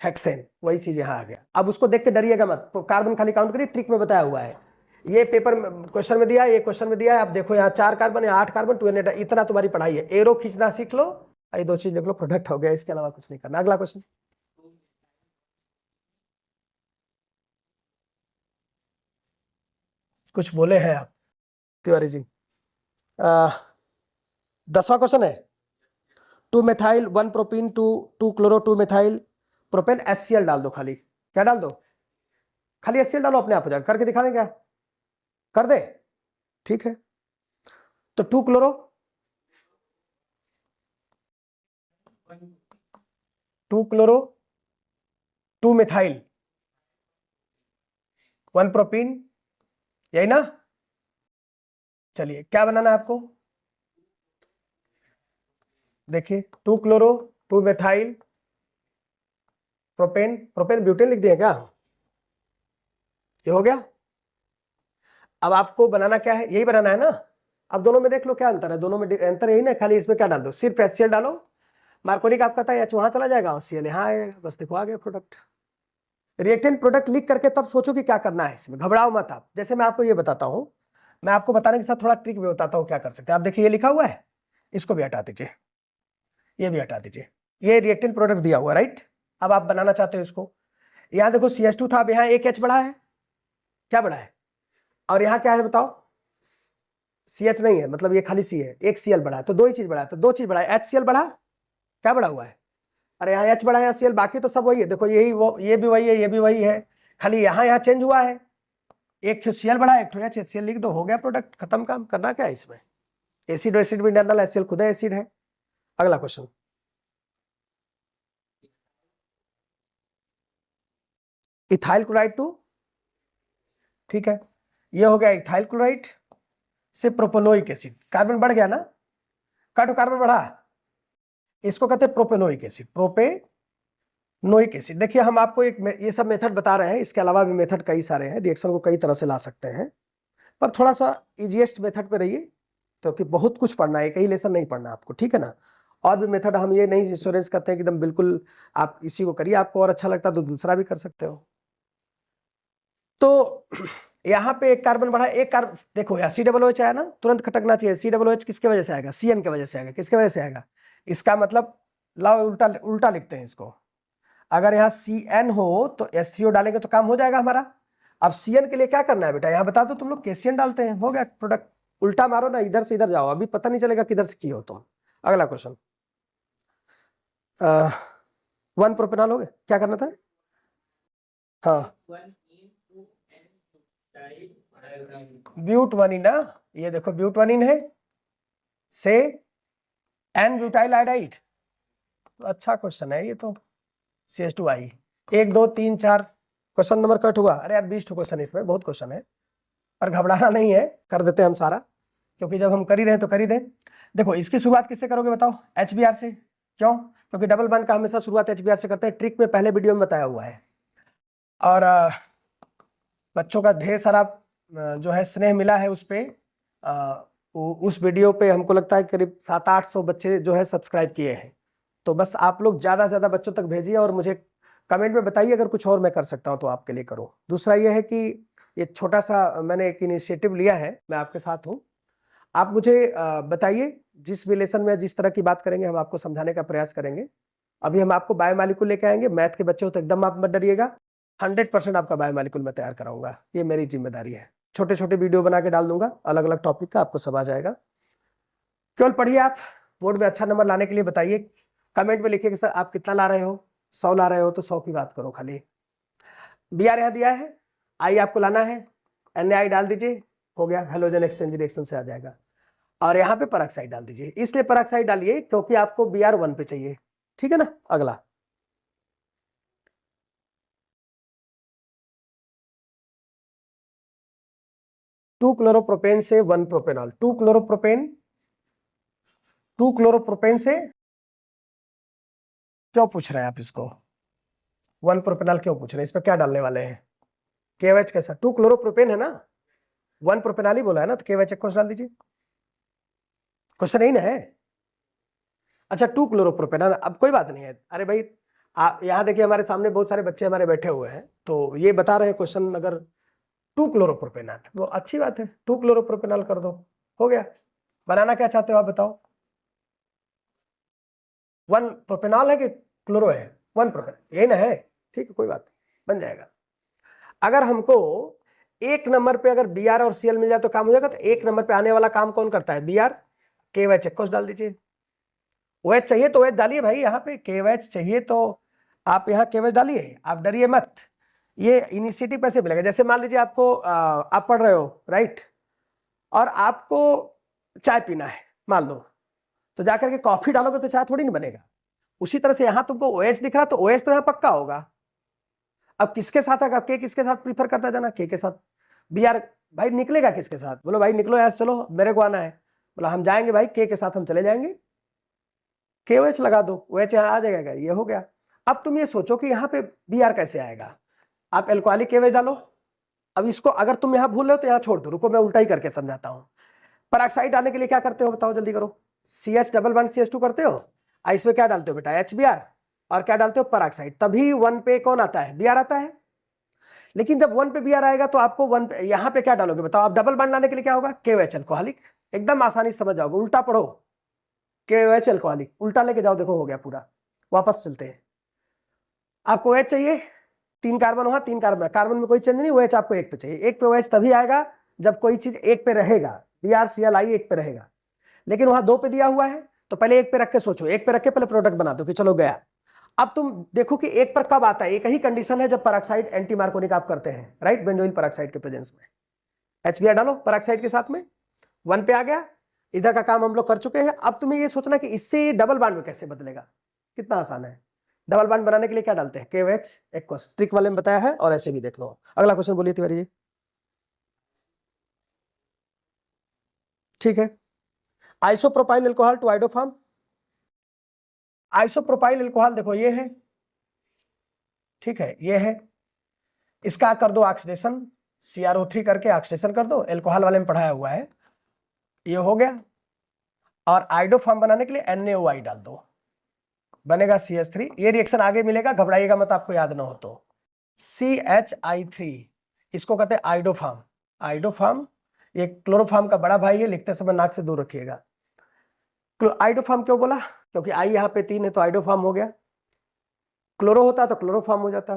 हेक्सेन। वही चीज यहाँ आ गया। अब उसको देख के डरिएगा मत, तो कार्बन खाली काउंट करिए, ट्रिक में बताया हुआ है। ये पेपर क्वेश्चन में दिया है, ये क्वेश्चन में दिया है। आप देखो यहाँ 4 कार्बन या 8 कार्बन, 2Na, इतना तुम्हारी पढ़ाई है। एरो खींचना सीख लो, ये 2 चीज देख लो, प्रोडक्ट हो गया, इसके अलावा कुछ नहीं करना। अगला क्वेश्चन। कुछ बोले हैं आप तिवारी जी? 10वां क्वेश्चन है। 2 methyl 1 propene 2 chloro 2 methyl propane, HCl डाल दो खाली। क्या डाल दो? खाली HCl डालो, अपने आप हो जाएगा। करके दिखा दें क्या? कर दे, ठीक है। तो 2 क्लोरो 2 क्लोरो 2 मिथाइल 1 प्रोपीन, यही ना? चलिए क्या बनाना है आपको? देखिए 2 chloro 2 methyl propane, propane butane लिख दिया क्या? ये हो गया। अब आपको बनाना क्या है? यही बनाना है ना। अब दोनों में देख लो क्या अंतर है, दोनों में अंतर यही ना, खाली इसमें क्या डाल दो, सिर्फ HCl डालो। मार्कोनिक आपका था H वहां चला जाएगा और Cl यहाँ आएगा, बस देखो आ गया प्रोडक्ट। रिएक्टेंट प्रोडक्ट लिख करके तब सोचो कि क्या करना है इसमें, घबराओ मत आप। जैसे मैं आपको ये बताता हूं, मैं आपको बताने के साथ थोड़ा ट्रिक भी बताता हूं क्या कर सकते हैं। आप देखिए ये लिखा हुआ है, इसको भी हटा दीजिए, ये भी हटा दीजिए। ये रिएक्टेंट प्रोडक्ट दिया हुआ, राइट? अब आप बनाना चाहते हो इसको। यहाँ देखो CH2 था, अब यहाँ एक H बढ़ा है, क्या बढ़ा है? और यहाँ क्या है बताओ? CH नहीं है, मतलब ये खाली C है, एक Cl बढ़ा है, तो 2 ही चीज बढ़ा है, तो 2 चीज बढ़ा है। HCl बढ़ा, क्या बढ़ा हुआ है? अरे यहाँ H बढ़ा है, यहाँ Cl, बाकी तो सब वही है। देखो यही वो, ये भी वही है, ये भी वही है, खाली यहाँ चेंज हुआ है। एक तो Cl बढ़ा, एक तो HCl लिख दो, हो गया प्रोडक्ट, खत्म काम। करना क्या है इसमें? एसिड एसिड भी डालना, HCl खुद एसिड है। अगला क्वेश्चन। इथाइल क्लोराइड 2, ठीक है, ये हो गया इथाइल क्लोराइड से प्रोपेनोइक एसिड। कार्बन बढ़ गया ना, काटो, कार्बन बढ़ा, इसको कहते हैं प्रोपेनोइक एसिड, प्रोपेनोइक एसिड। देखिए हम आपको एक ये सब मेथड बता रहे हैं, इसके अलावा भी मेथड कई सारे हैं, रिएक्शन को कई तरह से ला सकते हैं, पर थोड़ा सा इजीएस्ट मेथड पे रहिए, क्योंकि बहुत कुछ पढ़ना है, एक ही लेसन नहीं पढ़ना आपको, ठीक है ना। और भी मेथड हम ये नहीं इंश्योरेंस करते हैं कि एकदम बिल्कुल आप इसी को करिए, आपको और अच्छा लगता है तो दूसरा भी कर सकते हो। तो यहाँ पे एक कार्बन बढ़ा, एक कार्बन देखो COOH आया ना, तुरंत खटकना चाहिए। COOH किसके वजह से आएगा? CN की वजह से आएगा। किसके वजह से आएगा? इसका मतलब लाओ उल्टा उल्टा लिखते हैं इसको। अगर यहाँ CN हो तो H3O डालेंगे तो काम हो जाएगा हमारा। अब CN के लिए क्या करना है बेटा, यहाँ बता दो, तुम लोग KCN डालते हैं, हो गया प्रोडक्ट। उल्टा मारो ना, इधर से इधर जाओ, अभी पता नहीं चलेगा किधर से किए हो तुम। अगला क्वेश्चन, 1 प्रोपेनॉल हो गया, क्या करना था? हाँ, ब्यूट 1 इन ना, ये देखो ब्यूट 1 इन है से N ब्यूटाइल आयोडाइड। तो अच्छा क्वेश्चन है ये तो, CH2I। 1 2 3 4 क्वेश्चन नंबर कट हुआ। अरे यार 20 क्वेश्चन है इसमें, बहुत क्वेश्चन है, पर घबराना नहीं है, कर देते हैं हम सारा, क्योंकि जब हम कर ही रहे तो कर ही दें। देखो इसकी शुरुआत किससे करोगे बताओ? HBr से। क्यों? क्योंकि डबल बॉन्ड का हमेशा शुरुआत HBr से करते हैं, ट्रिक में पहले वीडियो में बताया हुआ है। और बच्चों का ढेर सारा जो है स्नेह मिला है उस पे, उस वीडियो पे हमको लगता है करीब 700-800 बच्चे जो है सब्सक्राइब किए हैं। तो बस आप लोग ज़्यादा से ज़्यादा बच्चों तक भेजिए और मुझे कमेंट में बताइए, अगर कुछ और मैं कर सकता हूँ तो आपके लिए करूँ। दूसरा ये है कि ये छोटा सा मैंने एक इनिशिएटिव लिया है, मैं आपके साथ हूँ। आप मुझे बताइए, जिस भी लेसन में जिस तरह की बात करेंगे हम आपको समझाने का प्रयास करेंगे। अभी हम आपको बायोमॉलिक्यूल लेके आएंगे, मैथ के बच्चे हो तो एकदम आप मत डरिएगा, 100% आपका बायोमॉलिक्यूल मैं तैयार कराऊंगा, ये मेरी जिम्मेदारी है। छोटे छोटे वीडियो बना के डाल दूंगा अलग अलग टॉपिक का, आपको सब आ जाएगा। केवल पढ़िए, आप बोर्ड में अच्छा नंबर लाने के लिए बताइए, कमेंट में लिखिए कि सर आप कितना ला रहे हो, 100 ला रहे हो तो 100 की बात करो खाली। Br यहाँ दिया है, I आपको लाना है, Na डाल दीजिए, हो गया, हेलोजन एक्सचेंज रिएक्शन से आ जाएगा। और यहाँ पे परऑक्साइड डाल दीजिए, इसलिए परऑक्साइड डालिए क्योंकि आपको Br 1 पे चाहिए, ठीक है ना। अगला, टू क्लोरोप्रोपेन से 1 प्रोपेनॉल, 2 क्लोरोप्रोपेन से क्यों पूछ रहे हैं आप इसको? 1 प्रोपेनॉल क्यों पूछ रहे हैं? इस पर क्या डालने वाले हैं? KOH कैसा? 2 क्लोरोप्रोपेन है ना, 1 प्रोपेनॉल ही बोला है ना, तो KOH एक डाल दीजिए, क्वेश्चन यही ना है। अच्छा 2 क्लोरोप्रोपेनॉल, अब कोई बात नहीं है। अरे भाई आप यहाँ देखिए, हमारे सामने बहुत सारे बच्चे हमारे बैठे हुए हैं, तो ये बता रहे हैं क्वेश्चन, अगर 2 क्लोरोप्रोपेनॉल, वो अच्छी बात है, 2 क्लोरोप्रोपेनॉल कर दो, हो गया। बनाना क्या चाहते हो आप बताओ? 1 प्रोपेनॉल है कि क्लोरो है? 1 प्रोपेनॉल, यही ना है, ठीक है, कोई बात नहीं, बन जाएगा। अगर हमको एक नंबर पे अगर Br और Cl मिल जाए तो काम हो जाएगा। तो एक नंबर पे आने वाला काम कौन करता है? Br, KOH एक डाल दीजिए। OH चाहिए तो OH डालिए भाई, यहाँ पे KOH चाहिए तो आप यहाँ KOH डालिए, आप डरिए मत। ये इनिशिएटिव कैसे मिलेगा? जैसे मान लीजिए आपको आप पढ़ रहे हो राइट, और आपको चाय पीना है मान लो, तो जाकर के कॉफी डालोगे तो चाय थोड़ी नहीं बनेगा। उसी तरह से यहाँ तुमको OH दिख रहा, तो OH तो यहाँ पक्का होगा। अब किसके साथ है? के किसके साथ प्रीफर करता है जाना? के साथ। Br भाई निकलेगा किसके साथ? बोलो भाई निकलो यार, चलो मेरे को आना है, बोला हम जाएंगे भाई, के साथ हम चले जाएंगे, KOH लगा दो, OH यहाँ आ जाएगा, ये हो गया। अब तुम ये सोचो कि यहाँ पे Br कैसे आएगा? आप एल्कोहलिक KOH डालो। अब इसको अगर तुम यहाँ भूल रहे हो तो यहाँ छोड़ दो, रुको मैं उल्टा ही करके समझाता हूँ। पराक्साइड डालने के लिए क्या करते हो बताओ, जल्दी करो। CH डबल बॉन्ड CH2 करते हो, इसमें क्या डालते हो बेटा? HBr, और क्या डालते हो? पराक्साइड, तभी 1 पे कौन आता है? Br आता है। लेकिन जब 1 पे Br आएगा तो आपको 1 पे यहाँ पे क्या डालोगे बताओ? आप डबल बॉन्ड लाने के लिए क्या होगा? KOH अल्कोहलिक, एकदम आसानी से समझ जाओगे, उल्टा पढ़ो, KOH अल्कोहलिक, उल्टा लेके जाओ, देखो हो गया पूरा। वापस चलते हैं, आपको OH चाहिए, 3 कार्बन वहां 3 कार्बन, कार्बन में कोई चेंज नहीं, OH आपको 1 पे चाहिए। 1 पे OH तभी आएगा जब कोई चीज 1 पे रहेगा, Br Cl I 1 पे रहेगा, लेकिन वहां 2 पे दिया हुआ है, तो पहले 1 पे रख के सोचो, 1 पे रख के पहले प्रोडक्ट बना दो कि चलो गया। अब तुम देखो कि 1 पर कब आता है, एक ही कंडीशन है जब पराक्साइड एंटी मार्कोनिक आप करते हैं राइट, बेंजोइल पराक्साइड के प्रेजेंस में। HBr डालो पराक्साइड के साथ में, 1 पे आ गया, इधर का काम हम लोग कर चुके हैं। अब तुम्हें ये सोचना कि इससे डबल बॉन्ड में कैसे बदलेगा, कितना आसान है। डबल बॉन्ड बनाने के लिए क्या डालते हैं? KOH एक ट्रिक वाले में बताया है, और ऐसे भी देख लो। अगला क्वेश्चन बोलिए तिवारी जी। ठीक है, isopropyl alcohol to iodoform. Isopropyl alcohol देखो ये है, ठीक है, ये है, इसका कर दो ऑक्सीडेशन, CrO3 करके ऑक्सीडेशन कर दो, अल्कोहल वाले में पढ़ाया हुआ है, ये हो गया। और आइडोफार्म बनाने के लिए NaOI डाल दो, बनेगा CH3। ये रिएक्शन आगे मिलेगा, घबराइएगा मत, आपको याद ना हो तो। CHI3, इसको कहते हैं आइडोफार्म। आइडोफार्म ये क्लोरोफार्म का बड़ा भाई है, लिखते समय नाक से दूर रखिएगा। आइडोफार्म क्यों बोला? क्योंकि आई यहाँ पे 3 है तो आइडोफार्म हो गया। क्लोरो होता तो क्लोरोफॉर्म हो जाता।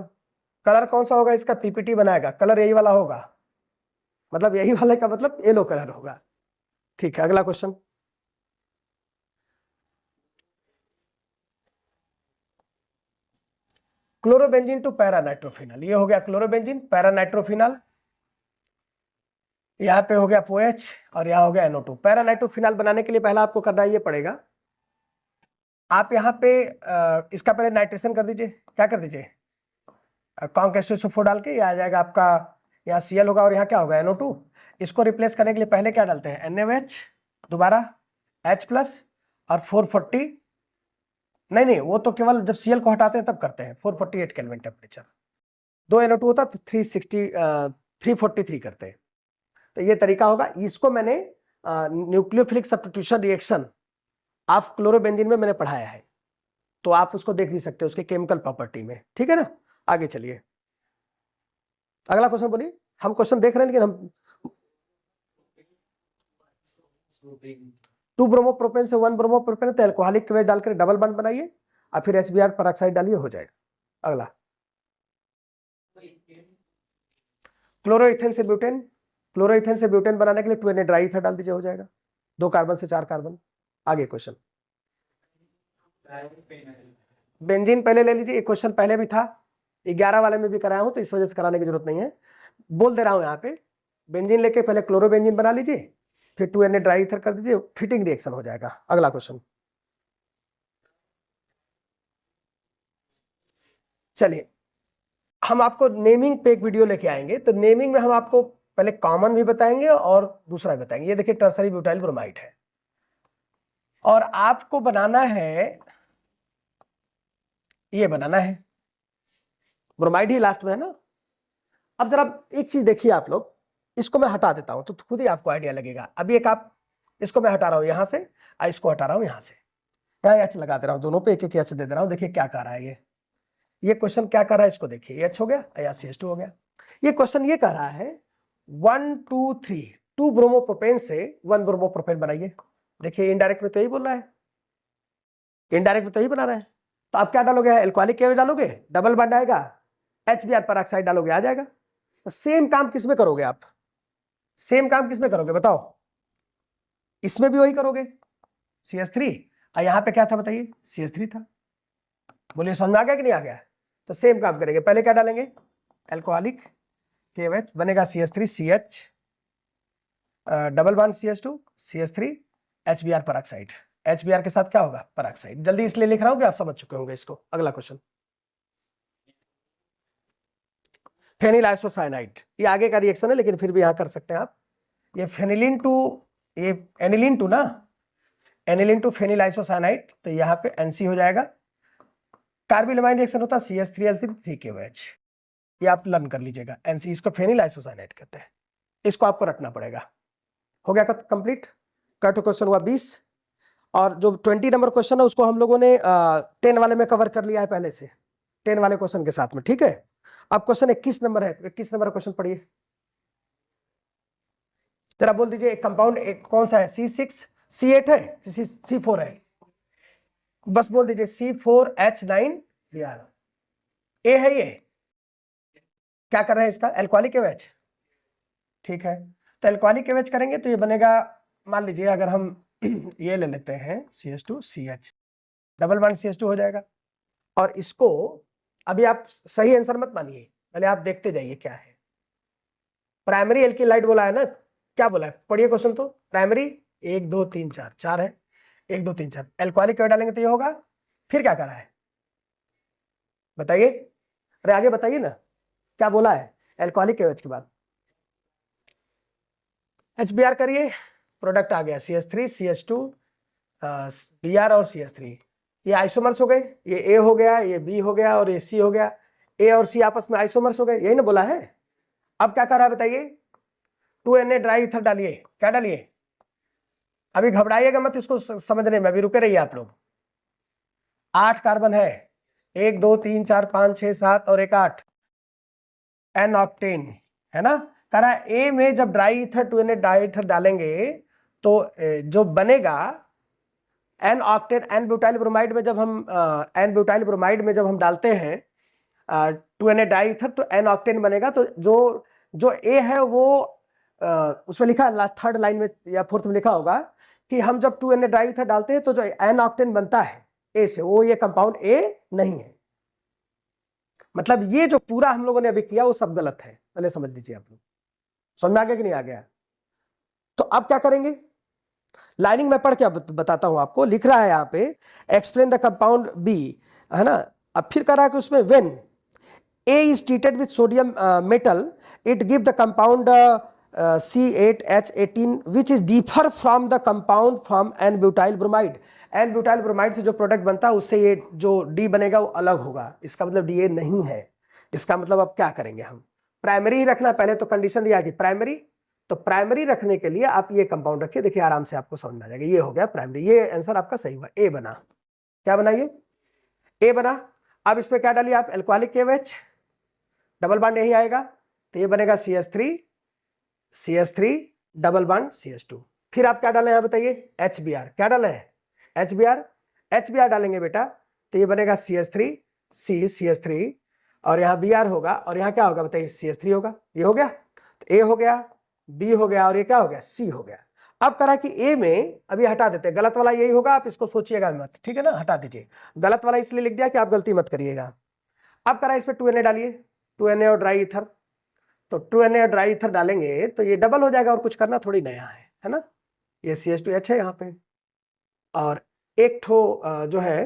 कलर कौन सा होगा इसका? पीपीटी बनाएगा, कलर यही वाला होगा, मतलब यही वाले का मतलब येलो कलर होगा। ठीक है, अगला क्वेश्चन। क्लोरोबेंजीन टू पैरानाइट्रोफिनॉल, ये हो गया क्लोरोबेंजीन, पैरानाइट्रोफिनॉल, यहाँ पे हो गया OH और यहाँ हो गया NO2। पैरानाइट्रोफिनॉल बनाने के लिए पहला आपको करना ये पड़ेगा, आप यहाँ पे इसका पहले नाइट्रेशन कर दीजिए। क्या कर दीजिए? कॉन्केस्टोसोफो डाल के ये आ जाएगा आपका, यहाँ Cl होगा और यहाँ क्या होगा? NO2। इसको रिप्लेस करने के लिए पहले क्या डालते हैं? NaOH, दोबारा H+ और 440, नहीं वो तो केवल जब Cl को हटाते हैं तब करते हैं, 448 केल्विन टेम्परेचर। 2 NO2 होता तो 343 करते हैं। तो ये तरीका होगा। इसको मैंने nucleophilic substitution reaction of chlorobenzene में मैंने पढ़ाया है, तो आप उसको देख भी सकते हो उसके केमिकल प्रॉपर्टी में। ठीक है ना, आगे चलिए, अगला क्वेश्चन बोलिए। हम क्वेश्चन देख रहे हैं लेकिन हम 2 ब्रोमोप्रोपेन से 1 ब्रोमोप्रोपेन, तो अल्कोहलिक वेज डालकर डबल बॉन्ड बनाइए और फिर HBr पेरोक्साइड डालिए, हो जाएगा। अगला क्लोरोइथेन से ब्यूटेन, क्लोरोइथेन से ब्यूटेन बनाने के लिए 2Na ड्राई ईथर डाल दीजिए, हो जाएगा। 2 कार्बन से 4 कार्बन। आगे क्वेश्चन, बेंजीन पहले ले लीजिए, एक क्वेश्चन पहले भी था, 11 वाले में भी कराया हूं, तो इस वजह से कराने की जरूरत नहीं है, बोल दे रहा हूं। यहाँ पे बेंजीन लेके पहले क्लोरोबेंजीन बना लीजिए, फिर 2Na ड्राई ईथर कर दीजिए, फिटिंग रिएक्शन हो जाएगा। अगला क्वेश्चन, चलिए हम आपको नेमिंग पे एक वीडियो लेके आएंगे, तो नेमिंग में हम आपको पहले कॉमन भी बताएंगे और दूसरा भी बताएंगे। ये देखिए टर्सरी ब्यूटाइल ब्रोमाइड है, और आपको बनाना है, ये बनाना है ब्रोमाइड ही लास्ट में है ना। अब जरा एक चीज देखिए आप लोग, इसको मैं हटा देता हूं तो खुद ही आपको आइडिया लगेगा। अभी एक आप, इसको मैं हटा रहा हूं यहां से और इसको हटा रहा हूं यहां से, यहाँ एच लगा दे रहा हूं, दोनों पे एक एक एच दे दे रहा हूं। देखिए क्या कर रहा है ये क्वेश्चन क्या कर रहा है, इसको देखिए, एच हो गया या CH2 हो गया। ये क्वेश्चन ये कह रहा है 1 2 3 2 ब्रोमोप्रोपेन से 1 ब्रोमोप्रोपेन बनाइए। देखिए इनडायरेक्ट में तो यही बोल रहा है, इनडायरेक्ट में तो यही बना रहा है। तो आप क्या डालोगे? एल्कोहलिक केवल डालोगे, डबल बॉन्ड आएगा, HBr पेरोक्साइड डालोगे, आ जाएगा। तो सेम काम किसमें करोगे आप? सेम काम किसमें करोगे बताओ? इसमें भी वही करोगे, CH3, और यहां पे क्या था बताइए? CH3 था। बोलिए समझ में आ गया कि नहीं आ गया? तो सेम काम करेंगे, पहले क्या डालेंगे? एल्कोहलिक KOH बनेगा CH3 CH, double bond CH2 CH3, HBr peroxide. HBr के साथ क्या होगा? पेरोक्साइड। जल्दी इसलिए लिख रहा हूं कि आप समझ चुके होंगे इसको। अगला क्वेश्चन, फेनिल आइसोसाइनाइड, ये आगे का रिएक्शन है लेकिन फिर भी यहां कर सकते हैं आप। ये फेनिलिन टू, ये एनिलिन टू ना, एनिलिन टू फेनिल आइसोसाइनाइड, तो यहाँ पे NC हो जाएगा। कार्बिलमाइन रिएक्शन होता है CH3L3 ये आप लर्न कर लीजिएगा, NC, इसको फेनिल आइसोसाइनाइड कहते हैं, इसको आपको रटना पड़ेगा। हो गया कंप्लीट। कट क्वेश्चन हुआ 20, और जो 20 नंबर क्वेश्चन है उसको हम लोगों ने 10 वाले में कवर कर लिया है पहले से, 10 वाले क्वेश्चन के साथ में। ठीक है, अब क्वेश्चन 21 नंबर है, 21 नंबर क्वेश्चन पढ़िए जरा, बोल दीजिए एक कंपाउंड एक कौन सा है? C6 C8 है, C4 है, बस बोल दीजिए C4H9Br, ए है ये। क्या कर रहे हैं इसका? Alcoholic KOH। ठीक है, तो एल्कोहलिक KOH करेंगे तो ये बनेगा, मान लीजिए अगर हम ये ले लेते हैं CH2 CH, double bond CH2 हो जाएगा। और इसको अभी आप सही आंसर मत मानिए, पहले आप देखते जाइए क्या है। प्राइमरी एल्किलाइड बोला है ना, क्या बोला है? पढ़िए क्वेश्चन तो, प्राइमरी 1 2 3 4, 4 है, 1 2 3 4, एल्कोहलिक KOH डालेंगे तो ये होगा। फिर क्या करा है बताइए? अरे आगे बताइए ना, क्या बोला है एल्कोहलिक KOH के बाद? HBr करिए, प्रोडक्ट आ गया CH3 CH2 Br और CH3, ये आइसोमर्स हो गए, ये A हो गया, ये B हो गया और ये C हो गया, A और C आपस में आइसोमर्स हो गए, यही ना बोला है। अब क्या कर रहा है बताइए? 2Na ड्राई ईथर डालिए। क्या डालिए? अभी घबराइएगा मत इसको समझने में, अभी रुके रहिए आप लोग। 8 कार्बन है, 1 2 3 4 5 6 7 और एक 8, N ऑक्टेन है ना। कह रहा है A में जब dry ether 2Na dry ether डालेंगे तो जो बनेगा N octane N butyl bromide में जब हम एन ब्यूटाइल ब्रोमाइड में जब हम डालते हैं 2Na डाईईथर तो एन ऑक्टेन बनेगा। तो जो जो ए है वो उसमें लिखा है थर्ड लाइन में या फोर्थ में लिखा होगा कि हम जब 2Na डाईईथर डालते हैं तो जो एन ऑक्टेन बनता है ए से, वो ये कंपाउंड ए नहीं है। मतलब ये जो पूरा हम लोगों ने अभी किया वो सब गलत है, पहले समझ लीजिए आप लोग। समझ में आ गया कि नहीं आ गया? तो अब क्या करेंगे, लाइनिंग में पढ़ के बताता हूं आपको। लिख रहा है यहाँ पे एक्सप्लेन द कंपाउंड बी, है ना। अब फिर कह रहा है कि उसमें when A is treated with sodium metal it give the compound C8H18 which is differ from the compound from N butyl bromide. N butyl bromide से जो प्रोडक्ट बनता है उससे ये जो डी बनेगा वो अलग होगा। इसका मतलब डी ए नहीं है। इसका मतलब अब क्या करेंगे, हम प्राइमरी ही रखना। पहले तो कंडीशन दिया कि प्राइमरी, तो प्राइमरी रखने के लिए आप ये कंपाउंड रखिए। देखिए आराम से आपको समझ में आ जाएगा। ये हो गया प्राइमरी, ये आंसर आपका सही हुआ, ए बना। क्या बना ये? ए बना। अब इसमें क्या डालिए आप, एल्कोहलिक KOH, डबल बॉन्ड यही आएगा तो ये बनेगा CH3 डबल बॉन्ड CH2। फिर आप क्या डालें यहाँ बताइए, HBr। क्या डाले हैं? HBr डालेंगे बेटा तो ये बनेगा CH3 और यहाँ Br होगा और यहाँ क्या होगा बताइए, CH3 होगा। ये हो गया, तो A हो गया, B हो गया और ये क्या हो गया, C हो गया। अब करा कि A में अभी हटा देते हैं, गलत वाला यही होगा, आप इसको सोचिएगा मत, ठीक है ना, हटा दीजिए। गलत वाला इसलिए लिख दिया कि आप गलती मत करिएगा। अब करा इसमें 2Na डालिए, 2Na और ड्राई ईथर। तो 2Na और ड्राई ईथर डालेंगे तो ये डबल हो जाएगा और कुछ करना थोड़ी नया है ना। ये CH2H है यहाँ पे और एक ठो जो है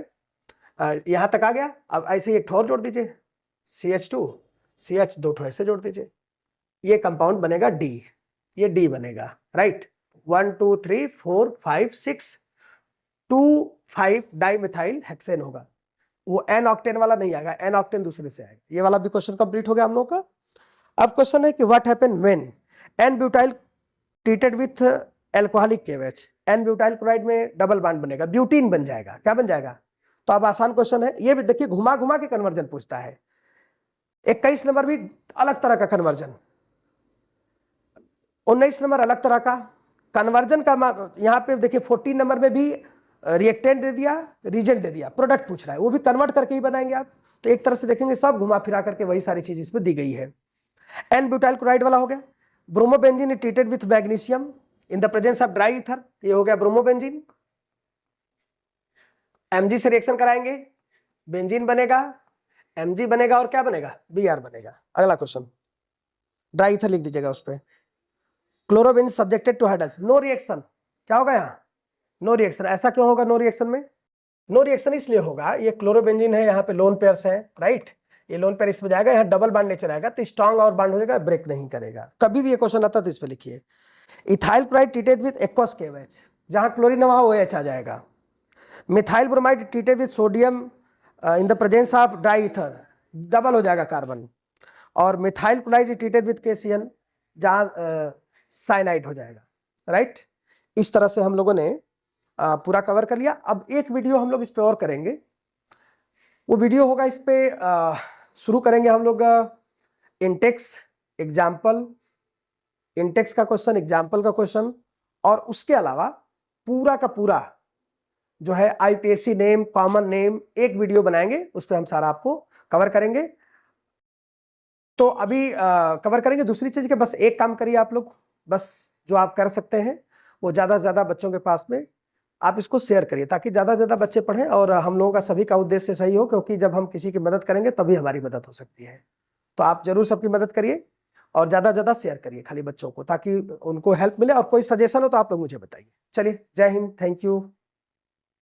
यहाँ तक आ गया। अब ऐसे ही एक ठो और जोड़ दीजिए, CH2CH, दो ठो ऐसे जोड़ दीजिए। ये कंपाउंड बनेगा D, ये D बनेगा, राइट। 1 2 3 4 5 6 2 5 डाइमिथाइल हेक्सेन होगा। वो एन ऑक्टेन वाला नहीं आएगा, एन ऑक्टेन दूसरे से आएगा। ये वाला भी क्वेश्चन कंप्लीट हो गया हम लोग का। अब क्वेश्चन है कि what happen when N butyl treated with alcoholic KOH। N butyl chloride में डबल बॉन्ड बनेगा, ब्यूटीन बन जाएगा। क्या बन जाएगा? तो अब आसान क्वेश्चन है ये भी, देखिए घुमा घुमा के कन्वर्जन पूछता है। 21 नंबर भी अलग तरह का कन्वर्जन, 19 नंबर अलग तरह का कन्वर्जन का। यहाँ पे देखिए 14 नंबर में भी रिएक्टेंट दे दिया, रीजेंट दे दिया, प्रोडक्ट पूछ रहा है, वो भी कन्वर्ट करके ही बनाएंगे आप। तो एक तरह से देखेंगे सब घुमा फिरा करके वही सारी चीज इसमें दी गई है। एन ब्यूटाइल क्लोराइड वाला हो गया। Bromobenzene treated with magnesium in the presence of dry ether, ये हो गया ब्रोमोबेंजीन। Mg से रिएक्शन कराएंगे, बेंजीन बनेगा, Mg बनेगा और क्या बनेगा, Br बनेगा। अगला क्वेश्चन, ड्राई ईथर लिख दीजिएगा उस पर। Chlorobenzene subjected to hydrolysis, no reaction. क्या होगा यहाँ, नो रिएक्शन। ऐसा क्यों होगा नो रिएक्शन में? नो रिएक्शन इसलिए होगा, ये क्लोरोबेंजीन है, यहाँ पे लोन पेयर्स है, राइट। ये लोन पेयर इसमें जाएगा, यहाँ डबल बॉन्ड नेचर आएगा तो स्ट्रॉन्ग और बॉन्ड हो जाएगा, ब्रेक नहीं करेगा। कभी भी ये क्वेश्चन आता तो इस पे लिखिए। Ethyl chloride treated with aqueous KOH, जहां क्लोरीन वहां OH आ जाएगा। Methyl bromide treated with sodium in the presence of dry ether, double हो जाएगा कार्बन। और methyl chloride treated with KCN, जहां साइनाइड हो जाएगा, राइट। इस तरह से हम लोगों ने पूरा कवर कर लिया। अब एक वीडियो हम लोग इस पे और करेंगे, वो वीडियो होगा इस पे शुरू करेंगे हम लोग इंटेक्स एग्जाम्पल, इंटेक्स का क्वेश्चन, एग्जाम्पल का क्वेश्चन, और उसके अलावा पूरा का पूरा जो है IPSC नेम, कॉमन नेम, एक वीडियो बनाएंगे, उस पर हम सारा आपको कवर करेंगे। तो अभी कवर करेंगे दूसरी चीज के, बस एक काम करिए आप लोग, बस जो आप कर सकते हैं वो ज्यादा से ज्यादा बच्चों के पास में आप इसको शेयर करिए, ताकि ज्यादा से ज्यादा बच्चे पढ़ें और हम लोगों का सभी का उद्देश्य सही हो, क्योंकि जब हम किसी की मदद करेंगे तभी हमारी मदद हो सकती है। तो आप जरूर सबकी मदद करिए और ज्यादा से ज्यादा शेयर करिए खाली बच्चों को, ताकि उनको हेल्प मिले। और कोई सजेशन हो तो आप लोग मुझे बताइए। चलिए, जय हिंद, थैंक यू।